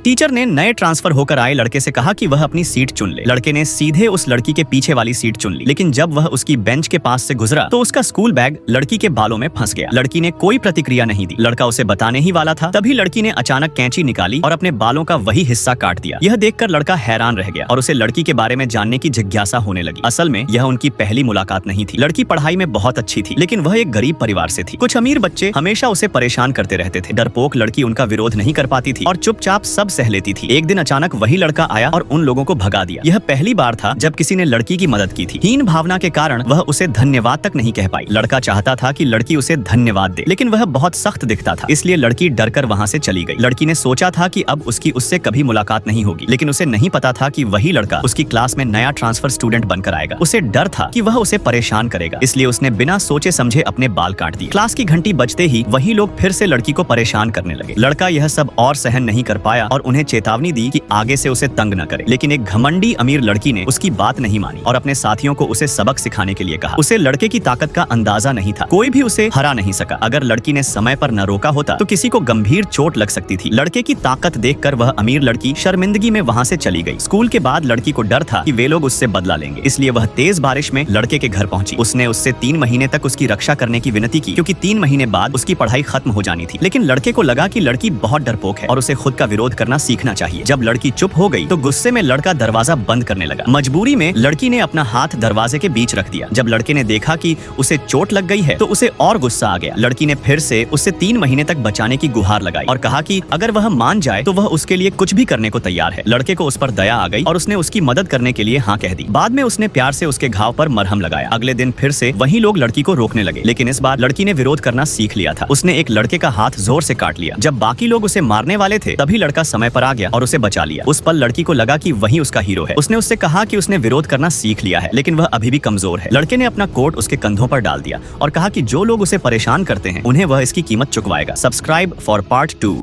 Teacher ने नए transfer होकर आए लड़के से कहा कि वह अपनी सीट चुन ले। लड़के ने सीधे उस लड़की के पीछे वाली सीट चुन ली, लेकिन जब वह उसकी बेंच के पास से गुजरा तो उसका स्कूल बैग लड़की के बालों में फंस गया। लड़की ने कोई प्रतिक्रिया नहीं दी। लड़का उसे बताने ही वाला था, तभी लड़की ने अचानक कैंची निकाली और अपने बालों का वही हिस्सा काट दिया। यह देखकर लड़का हैरान रह गया और उसे लड़की के बारे में जानने की जिज्ञासा होने लगी। असल में यह उनकी पहली मुलाकात नहीं थी। लड़की पढ़ाई में बहुत अच्छी थी, लेकिन वह एक गरीब परिवार से थी। कुछ अमीर बच्चे हमेशा उसे परेशान करते रहते थे। डरपोक लड़की उनका विरोध नहीं कर पाती थी और चुपचाप सब सह लेती थी। एक दिन अचानक वही लड़का आया और उन लोगों को भगा दिया। यह पहली बार था जब किसी ने लड़की की मदद की थी। हीन भावना के कारण वह उसे धन्यवाद तक नहीं कह पाई। लड़का चाहता था कि लड़की उसे धन्यवाद दे, लेकिन वह बहुत सख्त दिखता था, इसलिए लड़की डरकर वहां से चली गई। लड़की ने सोचा था कि अब उसकी उससे कभी मुलाकात नहीं होगी, लेकिन उसे नहीं पता था कि वही लड़का उसकी क्लास में नया ट्रांसफर स्टूडेंट बनकर आएगा। उसे डर था कि वह उसे परेशान करेगा, इसलिए उसने बिना सोचे समझे अपने बाल काट दिए। क्लास की घंटी बजते ही वही लोग फिर से लड़की को परेशान करने लगे। लड़का यह सब और सहन नहीं कर पाया और उन्हें चेतावनी दी कि आगे से उसे तंग न करे, लेकिन एक घमंडी अमीर लड़की ने उसकी बात नहीं मानी और अपने साथियों को उसे सबक सिखाने के लिए कहा। उसे लड़के की ताकत का अंदाजा नहीं था, कोई भी उसे हरा नहीं सका। अगर लड़की ने समय पर न रोका होता तो किसी को गंभीर चोट लग सकती थी। लड़के की ताकत देखकर वह अमीर लड़की शर्मिंदगी में वहां से चली गई। स्कूल के बाद लड़की को डर था कि वे लोग उससे बदला लेंगे, इसलिए वह तेज बारिश में लड़के के घर पहुंची। उसने उससे 3 महीने तक उसकी रक्षा करने की विनती की, क्योंकि 3 महीने बाद उसकी पढ़ाई खत्म हो जानी थी। लेकिन लड़के को लगा कि लड़की बहुत डरपोक है और उसे खुद का विरोध करना सीखना चाहिए। जब लड़की चुप हो गई तो गुस्से में लड़का दरवाजा बंद करने लगा। मजबूरी में लड़की ने अपना हाथ दरवाजे के बीच रख दिया। जब लड़के ने देखा कि उसे चोट लग गई है तो उसे और गुस्सा आ गया। लड़की ने फिर से उससे 3 महीने तक बचाने की गुहार लगाई और कहा कि अगर वह मान जाए तो वह उसके लिए कुछ भी करने को तैयार है। लड़के को उस पर दया आ गई और उसने उसकी मदद करने के लिए हाँ कह दी। बाद में उसने प्यार से उसके घाव पर मरहम लगाया। अगले दिन फिर से वही लोग लड़की को रोकने लगे, लेकिन इस बार लड़की ने विरोध करना सीख लिया था। उसने एक लड़के का हाथ जोर से काट लिया। जब बाकी लोग उसे मारने वाले थे तभी लड़का समय पर आ गया और उसे बचा लिया। उस पल लड़की को लगा कि वही उसका हीरो है। उसने उससे कहा कि उसने विरोध करना सीख लिया है, लेकिन वह अभी भी कमजोर है। लड़के ने अपना कोट उसके कंधों पर डाल दिया और कहा कि जो लोग उसे परेशान करते हैं उन्हें वह इसकी कीमत चुकवाएगा। Subscribe for part 2।